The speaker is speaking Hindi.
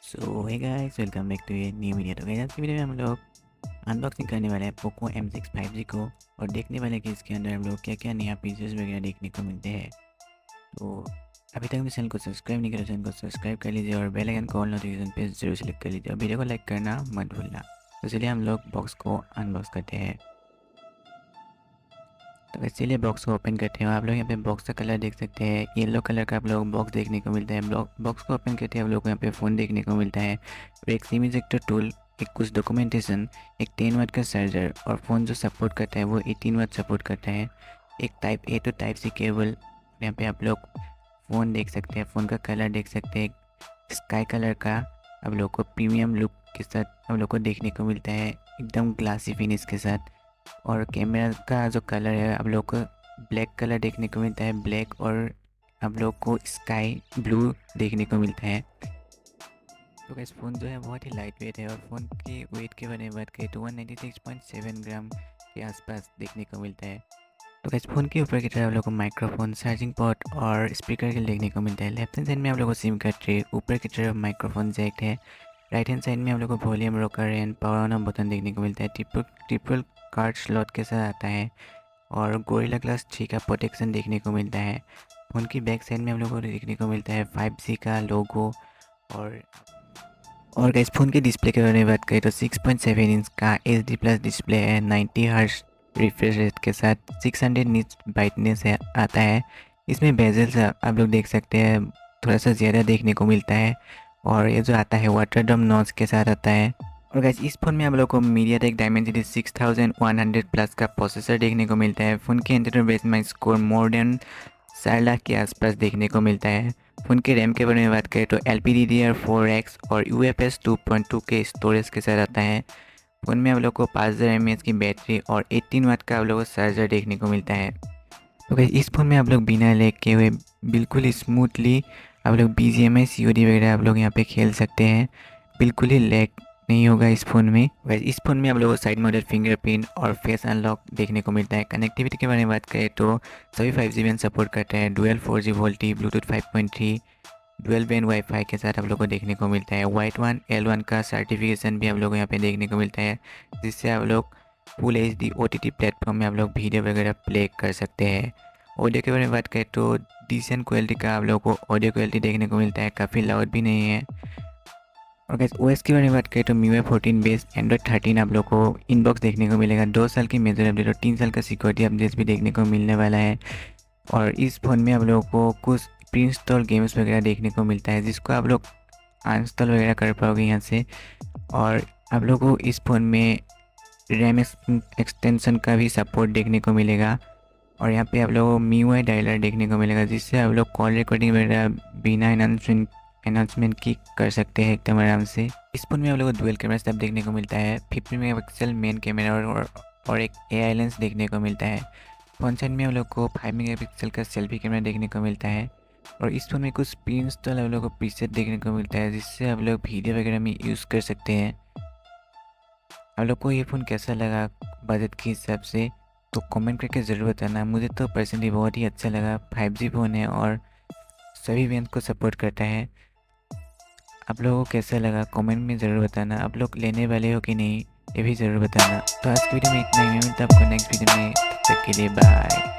So hey guys, welcome back to ये न्यू वीडियो। तो गाइस आज की वीडियो में हम लोग अनबॉक्सिंग करने वाले हैं पोको M6 5G को और देखने वाले कि इसके अंदर हम लोग क्या क्या नया फीचर्स वगैरह देखने को मिलते हैं। तो अभी तक मेरे चैनल को सब्सक्राइब नहीं करा, चैनल को सब्सक्राइब कर लीजिए और बेल आइकन को ऑल नोटिफिकेशन पे जरूर सेलेक्ट कर लीजिए और वीडियो को लाइक करना मत भूलना। तो चलिए हम लोग बॉक्स को अनबॉक्स करते हैं। तो इसीलिए बॉक्स को ओपन करते हैं। आप लोग यहाँ पे बॉक्स का कलर देख सकते हैं, येलो कलर का आप लोग बॉक्स देखने को मिलता है। बॉक्स को ओपन करते हैं आप लोग को यहाँ पे फ़ोन देखने को मिलता है और एक सिम इजेक्टर टूल, एक कुछ डॉक्यूमेंटेशन, एक 10 वाट का चार्जर और फ़ोन जो सपोर्ट करता है वो 18 वाट सपोर्ट करता है। एक type A to type C cable. यहाँ पे आप लोग फ़ोन देख सकते हैं, फ़ोन का कलर देख सकते हैं, स्काई कलर का आप लोग को प्रीमियम लुक के साथ हम लोग को देखने को मिलता है, एकदम ग्लासी फिनिश के साथ। और कैमरा का जो कलर है आप लोग को ब्लैक कलर देखने को मिलता है, ब्लैक, और आप लोग को स्काई ब्लू देखने को मिलता है। तो गाइस फ़ोन जो है बहुत ही लाइट वेट है और फ़ोन के वेट के बारे में बात करें तो 196.7 ग्राम के आसपास देखने को मिलता है। तो गाइस फ़ोन के ऊपर की तरफ आप लोग को माइक्रोफोन, चार्जिंग पोर्ट और स्पीकर के देखने को मिलता है। लेफ्ट हैंड साइड में आप लोग को सिम कार्ड ट्रे, ऊपर की तरफ माइक्रोफोन जैक है। राइट हैंड साइड में आप लोग को volume rocker and power on button देखने को मिलता है। ट्रिपल कार्ड स्लॉट के साथ आता है और गोरिल्ला ग्लास 3 का प्रोटेक्शन देखने को मिलता है। फ़ोन की बैक साइड में हम लोग को देखने को मिलता है 5G का लोगो। और गाइस फ़ोन के डिस्प्ले के बारे में बात करें तो 6.7 इंच का HD प्लस डिस्प्ले है, 90 हर्ट्ज रिफ्रेश रेट के साथ 600 निट्स ब्राइटनेस है आता है। इसमें बेजल्स आप लोग देख सकते हैं थोड़ा सा ज़्यादा देखने को मिलता है और ये जो आता है वाटर ड्रम नॉच के साथ आता है। और गाइस इस फ़ोन में आप लोग को मीडियाटेक डायमेंसिटी 6100 प्लस का प्रोसेसर देखने को मिलता है। फ़ोन के entry baseline score more than 4 lakh के आसपास देखने को मिलता है। फ़ोन के रैम के बारे में बात करें तो LPDDR4X और UFS 2.2 के स्टोरेज के साथ आता है। फ़ोन में आप लोग को 5000 mAh की बैटरी और 18 वाट का आप लोग को चार्जर देखने को मिलता है। तो गाइस इस फ़ोन में आप लोग बिना लैग के हुए बिल्कुल स्मूथली आप लोग BGMI COD वगैरह आप लोग यहाँ पे खेल सकते हैं, बिल्कुल ही लैग नहीं होगा इस फ़ोन में। वैसे इस फ़ोन में आप लोगों को साइड मॉडल फिंगरप्रिंट और फेस अनलॉक देखने को मिलता है। कनेक्टिविटी के बारे में बात करें तो सभी 5G बैंड सपोर्ट करता है। Dual 4G VoLTE, Bluetooth 5.3, dual band wifi के साथ आप लोगों को देखने को मिलता है। वाइट 1 L1 का सर्टिफिकेशन भी आप लोगों को यहाँ पे देखने को मिलता है, जिससे आप लोग फुल HD OTT प्लेटफॉर्म में आप लोग वीडियो वगैरह प्ले कर सकते हैं। ऑडियो के बारे में बात करें तो डिसेंट क्वालिटी का आप लोगों को ऑडियो क्वालिटी देखने को मिलता है, काफ़ी लाउड भी नहीं है। और गाइस OS के बारे में बात करें तो MIUI 14 बेस्ड Android 13 आप लोग को इनबॉक्स देखने को मिलेगा। 2 साल की मेजर अपडेट और 3 साल का सिक्योरिटी अपडेट्स भी देखने को मिलने वाला है। और इस फ़ोन में आप लोगों को कुछ प्री इंस्टॉल गेम्स वगैरह देखने को मिलता है, जिसको आप लोग अनइंस्टॉल वगैरह कर पाओगे यहाँ से। और आप लोगों को इस फ़ोन में रैम एक्सटेंशन का भी सपोर्ट देखने को मिलेगा और यहाँ पे आप लोगों को MIUI डायलर देखने को मिलेगा, जिससे आप लोग कॉल रिकॉर्डिंग वगैरह बिना अनाउंसमेंट की कर सकते हैं एकदम आराम से। इस फ़ोन में आप लोगों को डुअल कैमरा सेटअप देखने को मिलता है। 50 मेगापिक्सल मेन कैमरा और एक AI लेंस देखने को मिलता है। फ्रंट साइड में आप लोग को 5 मेगापिक्सल का सेल्फी कैमरा देखने को मिलता है और इस फ़ोन में कुछ प्री इंस्टॉल आप लोग को प्रीसेट देखने को मिलता है, जिससे आप लोग वीडियो वगैरह में यूज़ कर सकते हैं। आप लोग को ये फ़ोन कैसा लगा बजट के हिसाब से तो कमेंट करके ज़रूर बताना। मुझे तो पर्सनली बहुत ही अच्छा लगा। 5G फ़ोन है और सभी बैंड को सपोर्ट करता है। आप लोगों को कैसा लगा कमेंट में ज़रूर बताना। आप लोग लेने वाले हो कि नहीं ये भी ज़रूर बताना। तो आज की वीडियो में इतना ही। मैं मिलता हूँ आपको नेक्स्ट वीडियो में, तब तक के लिए बाय।